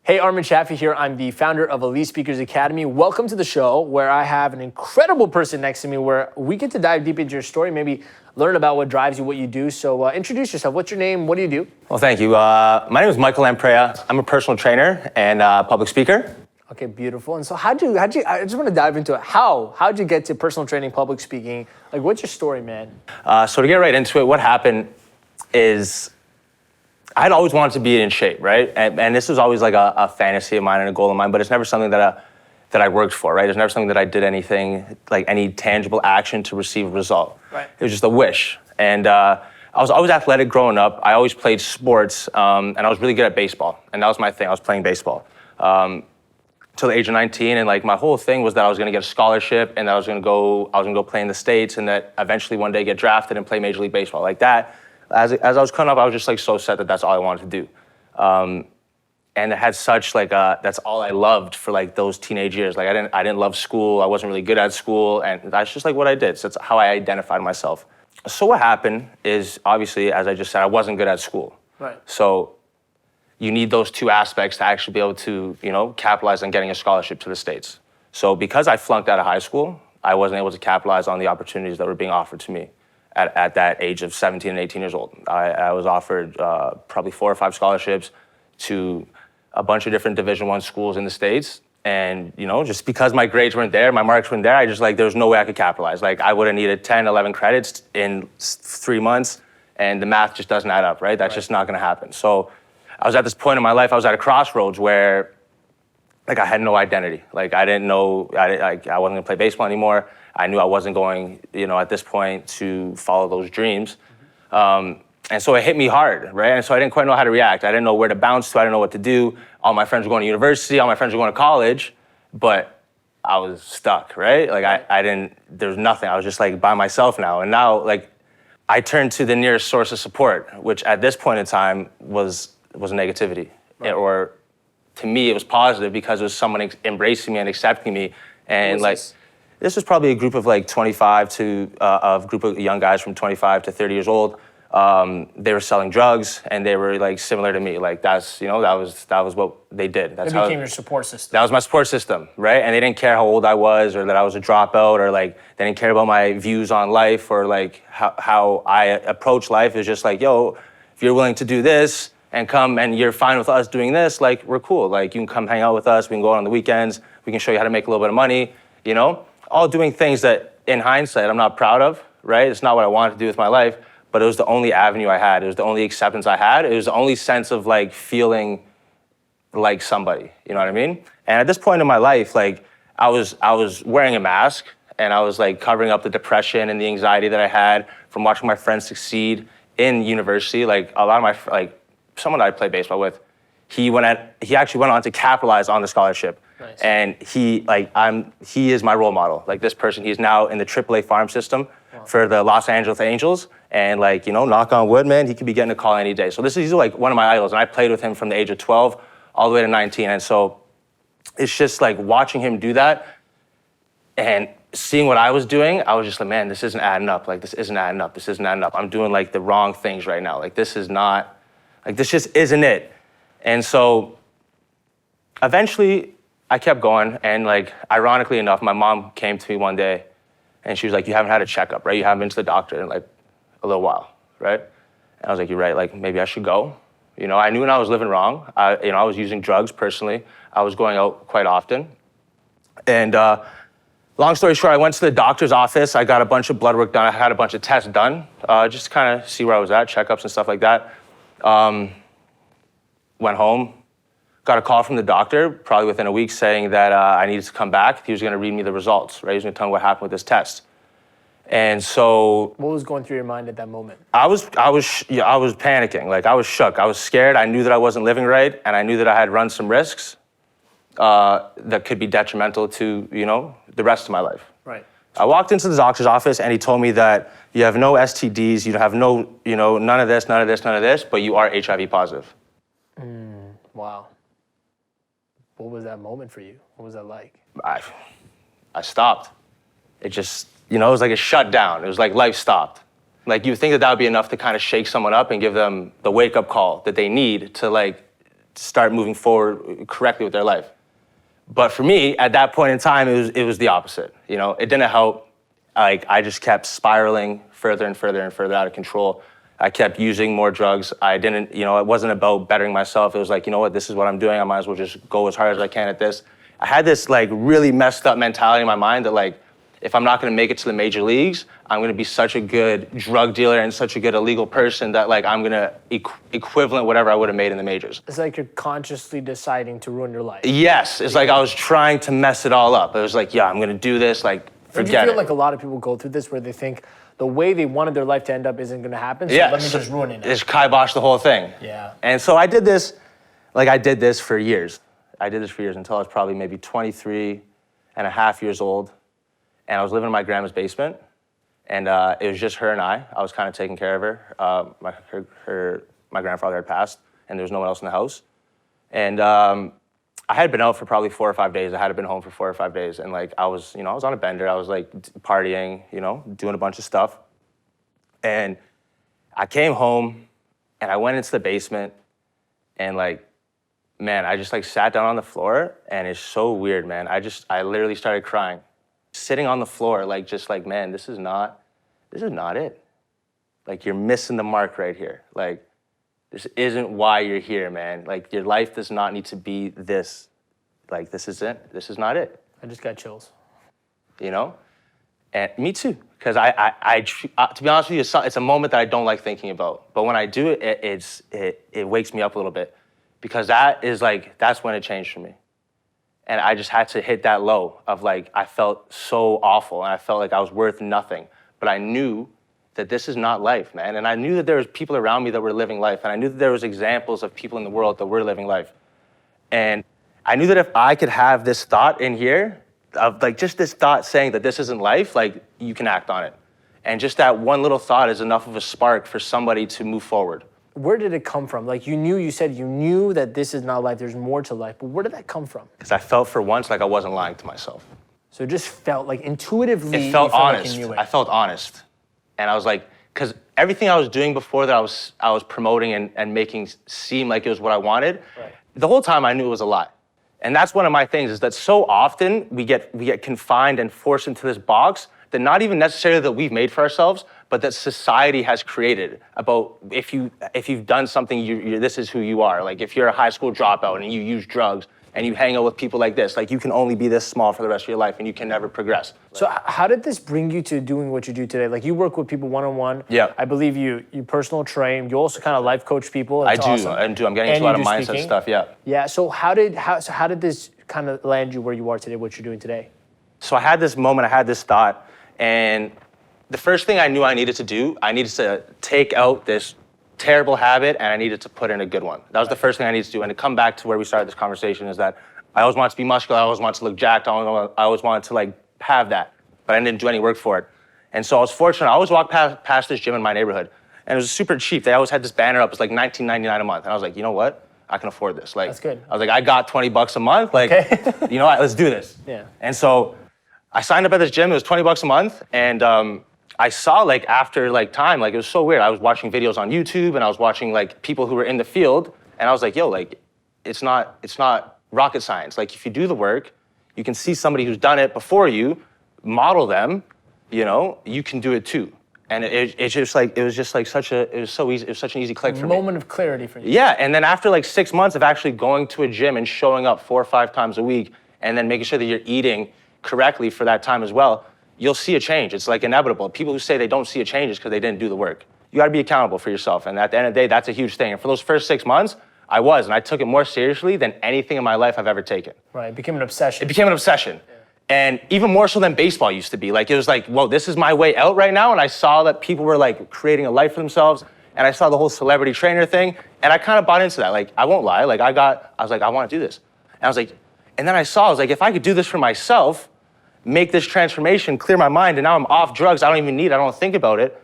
Hey, Armin here. I'm the founder of Elite Speakers Academy. Welcome to the show where I have an incredible person next to me where we get to dive deep into your story, maybe learn about what drives you, what you do. So introduce yourself. What's your name? What do you do? Well, thank you. My name is Michael Lampreia. I'm a personal trainer and public speaker. Okay, beautiful. And so how'd you, I just want to dive into it. How'd you get to personal training, public speaking? Like, what's your story, man? So to get right into it, what happened is I'd always wanted to be in shape, right? And this was always like a fantasy of mine and a goal of mine, but it's never something that I worked for, right? It's never something that I did anything, like any tangible action to receive a result. Right. It was just a wish. And I was always athletic growing up. I always played sports, and I was really good at baseball. And that was my thing. I was playing baseball till the age of 19. And like my whole thing was that I was gonna get a scholarship and that I was gonna go play in the States and that eventually one day get drafted and play Major League Baseball. Like that, as I was coming up, I was just like so set that that's all I wanted to do. And it had such like, that's all I loved for like those teenage years. Like I didn't love school. I wasn't really good at school. And that's just like what I did. So that's how I identified myself. So what happened is obviously, as I just said, I wasn't good at school. Right. So you need those two aspects to actually be able to, capitalize on getting a scholarship to the States. So because I flunked out of high school, I wasn't able to capitalize on the opportunities that were being offered to me at that age of 17 and 18 years old. I was offered probably 4 or 5 scholarships to a bunch of different Division I schools in the States. And, just because my grades weren't there, my marks weren't there, there was no way I could capitalize. Like I would have needed 10, 11 credits in 3 months and the math just doesn't add up, right? That's just not gonna happen. So I was at this point in my life, I was at a crossroads where like I had no identity. Like I didn't know, I wasn't gonna play baseball anymore. I knew I wasn't going, at this point to follow those dreams. And so it hit me hard, right? And so I didn't quite know how to react. I didn't know where to bounce to, I didn't know what to do. All my friends were going to university, all my friends were going to college, but I was stuck, right? Like there was nothing. I was just like by myself now. And now like I turned to the nearest source of support, which at this point in time was negativity. Right. Or to me, it was positive because it was someone embracing me and accepting me. And like, this was probably a group of like 25 to, a group of young guys from 25 to 30 years old. They were selling drugs and they were like similar to me. Like that's, that was what they did. That's it became your support system. That was my support system, right? And they didn't care how old I was or that I was a dropout or like, they didn't care about my views on life or like how I approach life. Is just like, yo, if you're willing to do this and come and you're fine with us doing this, like we're cool. Like you can come hang out with us. We can go out on the weekends. We can show you how to make a little bit of money, all doing things that in hindsight, I'm not proud of, right? It's not what I wanted to do with my life. But it was the only avenue I had. It was the only acceptance I had. It was the only sense of like feeling like somebody, you know what I mean? And at this point in my life, like I was wearing a mask and I was like covering up the depression and the anxiety that I had from watching my friends succeed in university. Like a lot of someone that I played baseball with, he actually went on to capitalize on the scholarship. Nice. And he is my role model. Like this person, he's now in the AAA farm system for the Los Angeles Angels. And like, knock on wood, man, he could be getting a call any day. So he's like one of my idols. And I played with him from the age of 12 all the way to 19. And so it's just like watching him do that and seeing what I was doing, I was just like, man, this isn't adding up. Like, this isn't adding up. This isn't adding up. I'm doing like the wrong things right now. Like, this just isn't it. And so eventually I kept going. And like, ironically enough, my mom came to me one day and she was like, you haven't had a checkup, right? You haven't been to the doctor in like a little while, right? And I was like, you're right, like maybe I should go. I knew when I was living wrong. I was using drugs personally. I was going out quite often. And long story short, I went to the doctor's office. I got a bunch of blood work done. I had a bunch of tests done, just to kind of see where I was at, checkups and stuff like that. Went home, got a call from the doctor, probably within a week, saying that I needed to come back. He was gonna read me the results, right? He was gonna tell me what happened with this test. And so, what was going through your mind at that moment? I was panicking. Like I was shook. I was scared. I knew that I wasn't living right, and I knew that I had run some risks that could be detrimental to the rest of my life. Right. I walked into the doctor's office, and he told me that you have no STDs, you have no none of this, none of this, none of this, but you are HIV positive. Wow. What was that moment for you? What was that like? I stopped. It just. It was like a shutdown. It was like life stopped. Like you would think that would be enough to kind of shake someone up and give them the wake-up call that they need to like start moving forward correctly with their life. But for me, at that point in time, it was the opposite. You know, it didn't help. Like, I just kept spiraling further and further and further out of control. I kept using more drugs. I didn't, you know, it wasn't about bettering myself. It was like, you know what, this is what I'm doing. I might as well just go as hard as I can at this. I had this like really messed up mentality in my mind that like, if I'm not gonna make it to the major leagues, I'm gonna be such a good drug dealer and such a good illegal person that like I'm gonna equivalent whatever I would have made in the majors. It's like you're consciously deciding to ruin your life. Yes, it's like I was trying to mess it all up. It was like, yeah, I'm gonna do this, like forget it. Do you feel like a lot of people go through this where they think the way they wanted their life to end up isn't gonna happen, so let me just ruin it now. Just kibosh the whole thing. Yeah. And so I did this for years. I did this for years until I was probably maybe 23 and a half years old. And I was living in my grandma's basement, and it was just her and I. I was kind of taking care of her. My grandfather had passed, and there was no one else in the house. And I had been out for probably 4 or 5 days. I had been home for 4 or 5 days, and like I was on a bender. I was like partying, doing a bunch of stuff. And I came home, and I went into the basement, and like, man, I just like sat down on the floor, and it's so weird, man. I literally started crying. Sitting on the floor, like, just like, man, this is not it. Like, you're missing the mark right here. Like, this isn't why you're here, man. Like, your life does not need to be this. Like, this isn't, this is not it. I just got chills. You know? And me too. Because to be honest with you, it's a moment that I don't like thinking about. But when I do it, it wakes me up a little bit. Because that's when it changed for me. And I just had to hit that low of like, I felt so awful and I felt like I was worth nothing. But I knew that this is not life, man. And I knew that there was people around me that were living life. And I knew that there was examples of people in the world that were living life. And I knew that if I could have this thought in here, of like just this thought saying that this isn't life, like you can act on it. And just that one little thought is enough of a spark for somebody to move forward. Where did it come from? Like you said you knew that this is not life, there's more to life, but where did that come from? Because I felt for once like I wasn't lying to myself. So it just felt like intuitively. It felt honest. Like you knew it. I felt honest. And I was like, because everything I was doing before that I was promoting and making seem like it was what I wanted, right. The whole time I knew it was a lie. And that's one of my things is that so often we get confined and forced into this box that not even necessarily that we've made for ourselves, but that society has created about if you've done something, this is who you are. Like if you're a high school dropout and you use drugs and you hang out with people like this, like you can only be this small for the rest of your life and you can never progress. So how did this bring you to doing what you do today? Like you work with people one-on-one. Yeah. I believe you personal train. You also kind of life coach people. I do. I'm getting into a lot of mindset speaking. stuff, yeah. Yeah, so how did this kind of land you where you are today, what you're doing today? So I had this moment, I had this thought, and the first thing I knew I needed to do, I needed to take out this terrible habit and I needed to put in a good one. That was the first thing I needed to do. And to come back to where we started this conversation is that I always wanted to be muscular, I always wanted to look jacked, I always wanted to like have that, but I didn't do any work for it. And so I was fortunate, I always walked past this gym in my neighborhood and it was super cheap. They always had this banner up, it was like $19.99 a month. And I was like, you know what? I can afford this. Like, that's good. I was like, I got $20 a month. Like, okay. You know what? Let's do this. Yeah. And so I signed up at this gym. It was $20 a month. And I saw like after like time, like it was so weird. I was watching videos on YouTube and I was watching like people who were in the field. And I was like, yo, like it's not rocket science. Like if you do the work, you can see somebody who's done it before you, model them, you can do it too. And it was such an easy click for me. Moment of clarity for you. Yeah, and then after like 6 months of actually going to a gym and showing up 4 or 5 times a week and then making sure that you're eating correctly for that time as well, you'll see a change. It's like inevitable. People who say they don't see a change is because they didn't do the work. You gotta be accountable for yourself. And at the end of the day, that's a huge thing. And for those first 6 months, I was, and I took it more seriously than anything in my life I've ever taken. Right, it became an obsession. It became an obsession. Yeah. And even more so than baseball used to be. Like, it was like, whoa, this is my way out right now. And I saw that people were like creating a life for themselves. And I saw the whole celebrity trainer thing. And I kind of bought into that. Like, I won't lie. Like, I was like, I want to do this. And I was like, if I could do this for myself, make this transformation, clear my mind, and now I'm off drugs, I don't think about it.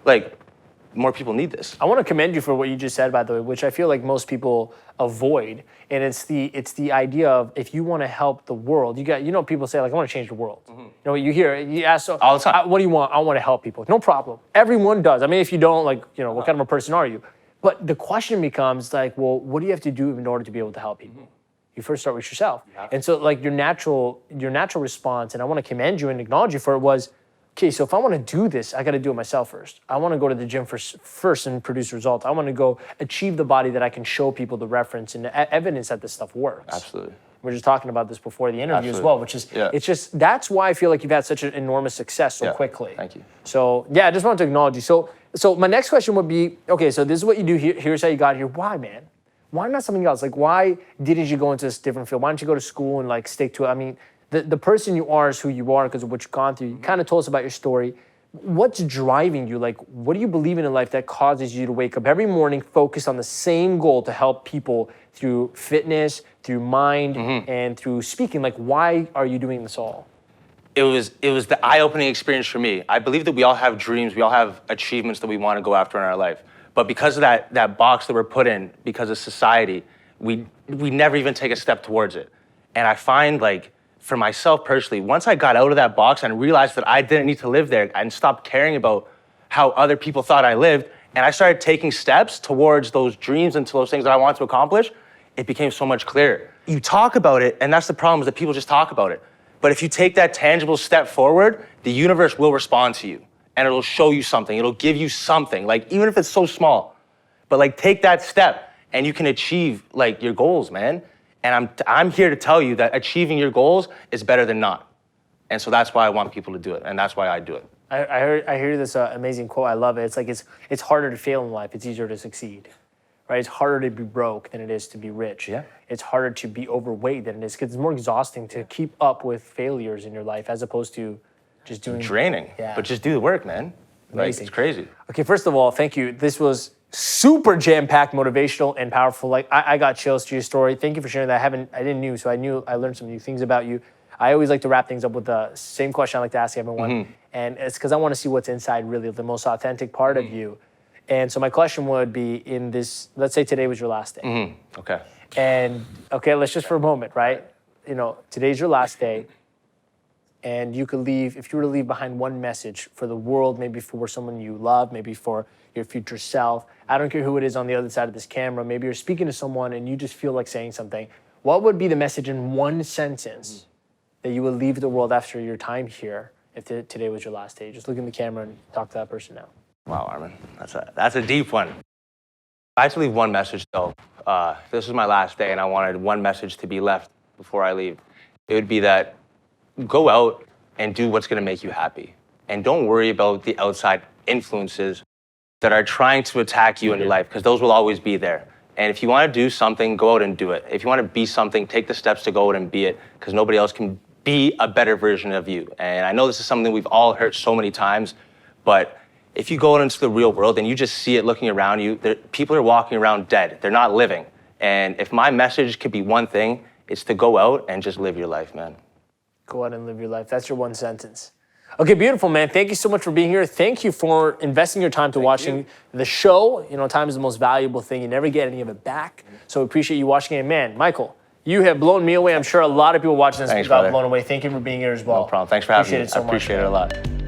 Like, more people need this. I want to commend you for what you just said, by the way, which I feel like most people avoid. And it's the idea of if you want to help the world, people say like, I want to change the world. Mm-hmm. You ask all the time. What do you want? I want to help people. No problem. Everyone does. I mean, if you don't, like, what kind of a person are you? But the question becomes like, well, what do you have to do in order to be able to help people? You first start with yourself. And so like your natural response, and I want to commend you and acknowledge you for it, was, okay, so if I want to do this, I got to do it myself first. I want to go to the gym first and produce results. I want to go achieve the body that I can show people the reference and evidence that this stuff works. Absolutely. We're just talking about this before the interview as well, which is, Yeah. it's just, that's why I feel like you've had such an enormous success so quickly. Thank you. So yeah, I just wanted to acknowledge you. So my next question would be, okay, so this is what you do here. Here's how you got here. Why, man? Why not something else? Like, why didn't you go into this different field? Why didn't you go to school and like stick to it? I mean, the person you are is who you are because of what you've gone through. You kind of told us about your story. What's driving you? Like, what do you believe in life that causes you to wake up every morning focused on the same goal to help people through fitness, through mind, and through speaking? Like, why are you doing this all? It was the eye-opening experience for me. I believe that we all have dreams, we all have achievements that we want to go after in our life. But because of that box that we're put in, because of society, we never even take a step towards it. And I find, like, for myself personally, once I got out of that box and realized that I didn't need to live there and stopped caring about how other people thought I lived, and I started taking steps towards those dreams and to those things that I wanted to accomplish, it became so much clearer. You talk about it, and that's the problem, is that people just talk about it. But if you take that tangible step forward, the universe will respond to you. And it'll show you something. It'll give you something, like, even if it's so small. But like, take that step and you can achieve like your goals, man. And I'm here to tell you that achieving your goals is better than not. And so that's why I want people to do it. And that's why I do it. I hear this amazing quote. I love it. It's like, it's harder to fail in life. It's easier to succeed, right? It's harder to be broke than it is to be rich. Yeah. It's harder to be overweight than it is, because it's more exhausting to keep up with failures in your life as opposed to just doing. Draining, but just do the work, man. Like, it's crazy. Okay, first of all, thank you. This was super jam-packed, motivational, and powerful. Like, I got chills to your story. Thank you for sharing that. I didn't know, so I learned some new things about you. I always like to wrap things up with the same question I like to ask everyone. And it's because I want to see what's inside, really, the most authentic part of you. And so my question would be, in this, let's say today was your last day. Okay. And, okay, let's just for a moment, right? You know, today's your last day. And you could leave, if you were to leave behind one message for the world, maybe for someone you love, maybe for your future self, I don't care who it is on the other side of this camera, maybe you're speaking to someone and you just feel like saying something, what would be the message in one sentence that you would leave the world after your time here if today was your last day? Just look in the camera and talk to that person now. Wow, Armin, that's a deep one. I had to leave one message though. If this was my last day and I wanted one message to be left before I leave, it would be that go out and do what's gonna make you happy. And don't worry about the outside influences that are trying to attack you in your life, because those will always be there. And if you wanna do something, go out and do it. If you wanna be something, take the steps to go out and be it, because nobody else can be a better version of you. And I know this is something we've all heard so many times, but if you go out into the real world and you just see it looking around you, people are walking around dead. They're not living. And if my message could be one thing, it's to go out and just live your life, man. Go out and live your life. That's your one sentence. Okay, beautiful, man. Thank you so much for being here. Thank you for investing your time to watching the show. You know, time is the most valuable thing. You never get any of it back. So we appreciate you watching it. Man, Michael, you have blown me away. I'm sure a lot of people watching this got blown away. Thank you for being here as well. No problem. Thanks for having me. Appreciate it so much. I appreciate it a lot.